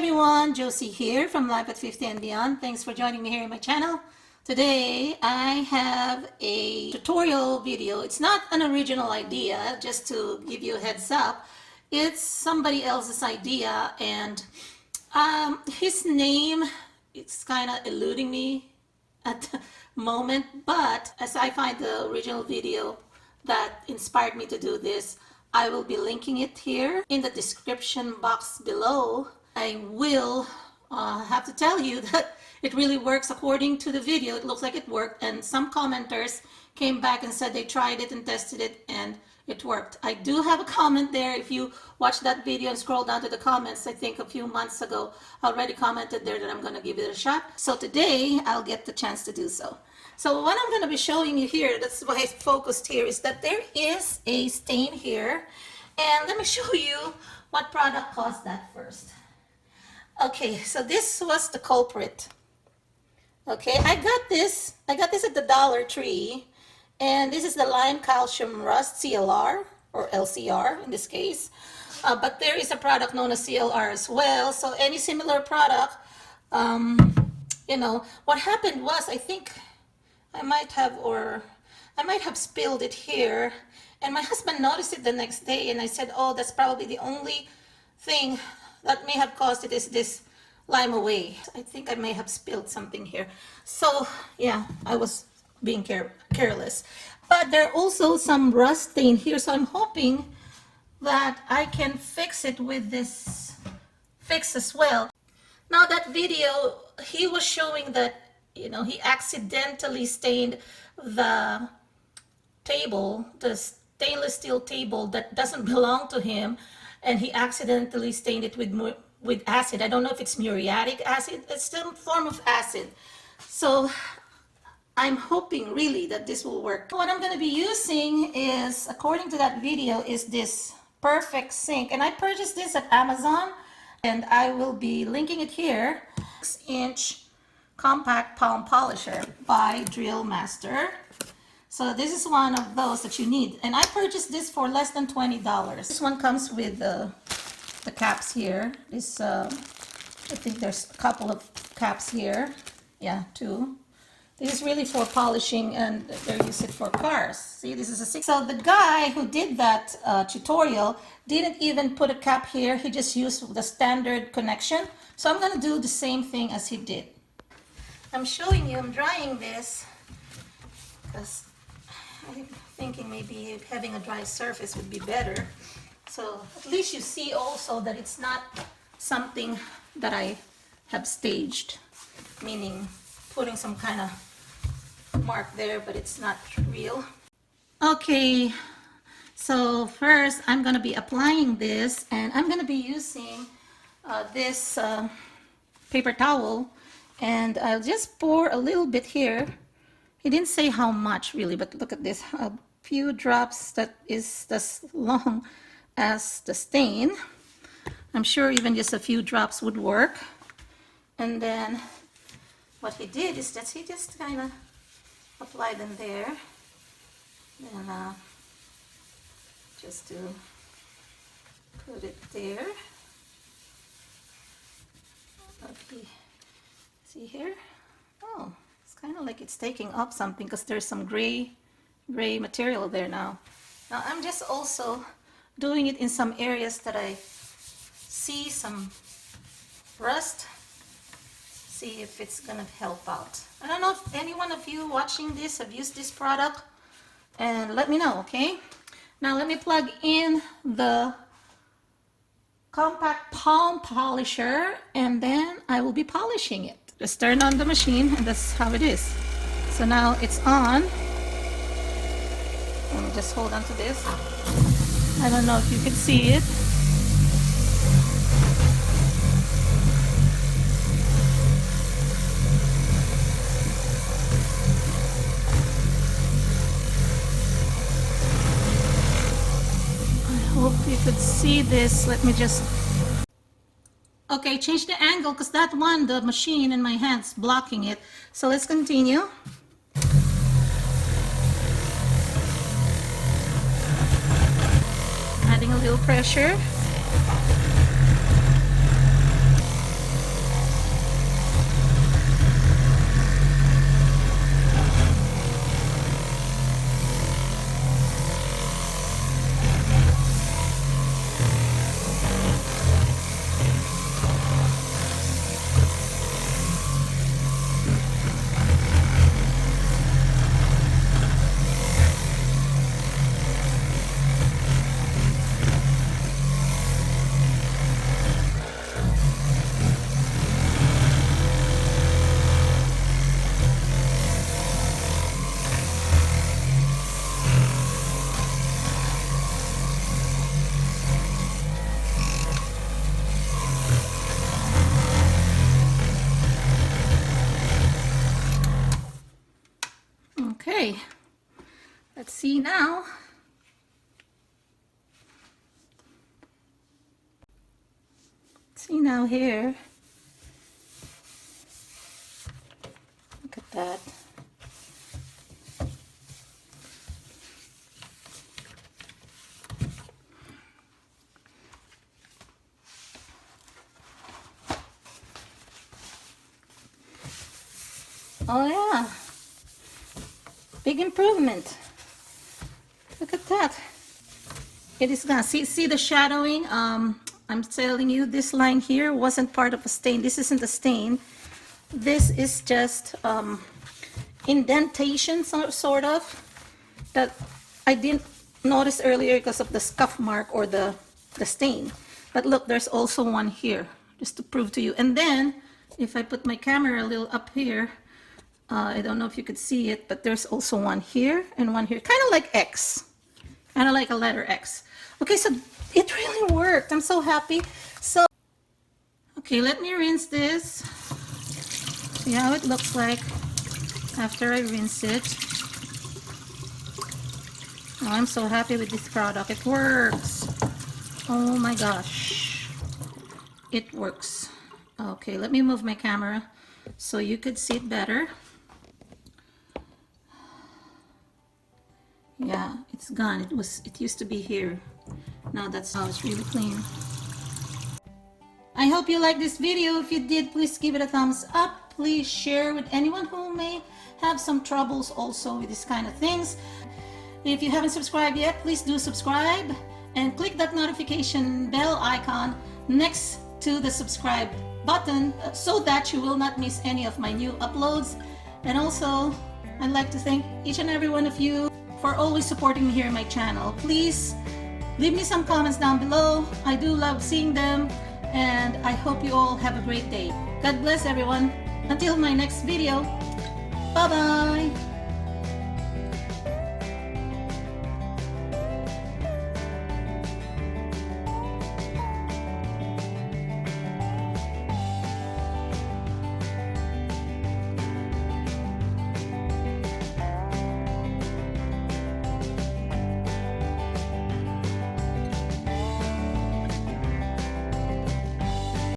everyone, Josie here from Life at 50 and Beyond. Thanks for joining me here in my channel. Today I have a tutorial video. It's not an original idea, just to give you a heads up. It's somebody else's idea, and his name, it's kind of eluding me at the moment, but as I find the original video that inspired me to do this, I will be linking it here in the description box below. I will have to tell you that it really works according to the video. It looks like it worked, and some commenters came back and said they tried it and tested it and it worked. I do have a comment there. If you watch that video and scroll down to the comments, I think a few months ago I already commented there that I'm going to give it a shot. So today I'll get the chance to do so. So what I'm going to be showing you here, that's why I focused here, is that there is a stain here. And let me show you what product caused that first. Okay, so this was the culprit. Okay, I got this at the Dollar Tree. And this is the Lime Calcium Rust CLR, or LCR in this case. But there is a product known as CLR as well. So any similar product, you know, what happened was, I think I might have spilled it here, and my husband noticed it the next day, and I said, oh, that's probably the only thing that may have caused it, is this lime away. I think I may have spilled something here. So yeah, I was being careless. But there are also some rust stain here, so I'm hoping that I can fix it with this fix as well. Now that video, he was showing that, you know, he accidentally stained the table, the stainless steel table that doesn't belong to him, and he accidentally stained it with acid. I don't know if it's muriatic acid. It's some form of acid. So I'm hoping really that this will work. What I'm going to be using is, according to that video, is this Perfect Sink, and I purchased this at Amazon, and I will be linking it here. 6-inch compact palm polisher by Drill Master. So this is one of those that you need, and I purchased this for less than $20. This one comes with the caps here. This I think there's a couple of caps here. Yeah, two. This is really for polishing, and they use it for cars. See, this is a 6. So the guy who did that tutorial didn't even put a cap here. He just used the standard connection. So I'm going to do the same thing as he did. I'm showing you, I'm drying this because I'm thinking maybe having a dry surface would be better. So at least you see also that it's not something that I have staged, meaning putting some kind of mark there, but it's not real. Okay, so first I'm going to be applying this, and I'm going to be using this paper towel. And I'll just pour a little bit here. He didn't say how much really, but look at this, a few drops that is as long as the stain. I'm sure even just a few drops would work. And then what he did is that he just kind of applied them there. And just to put it there. Okay. See here? Oh, it's kind of like it's taking up something because there's some gray material there now. Now I'm just also doing it in some areas that I see some rust. See if it's gonna help out. I don't know if any one of you watching this have used this product, and let me know, okay? Now let me plug in the compact palm polisher, and then I will be polishing it. Just turn on the machine, and that's how it is. So now it's on. Let me just hold on to this. I don't know if you can see it. I hope you could see this. Let me just... Okay, change the angle because that one, the machine in my hand's blocking it. So let's continue. Adding a little pressure. Okay, let's see now. See now here. Look at that. Oh yeah, big improvement. Look at that. It is gonna see the shadowing. I'm telling you, this line here wasn't part of a stain. This isn't a stain. This is just indentation, sort of, that I didn't notice earlier because of the scuff mark or the stain. But look, there's also one here, just to prove to you. And then if I put my camera a little up here, I don't know if you could see it, but there's also one here and one here, kind of like X, kind of like a letter X. Okay, so it really worked. I'm so happy. So, okay, let me rinse this. See how it looks like after I rinse it. Oh, I'm so happy with this product. It works. Oh my gosh. It works. Okay, let me move my camera so you could see it better. Yeah, it's gone. It used to be here. Now that's how it's really clean. I hope you liked this video. If you did, please give it a thumbs up. Please share with anyone who may have some troubles also with this kind of things. If you haven't subscribed yet, please do subscribe and click that notification bell icon next to the subscribe button so that you will not miss any of my new uploads. And also, I'd like to thank each and every one of you for always supporting me here on my channel. Please leave me some comments down below. I do love seeing them, and I hope you all have a great day. God bless everyone. Until my next video, bye-bye.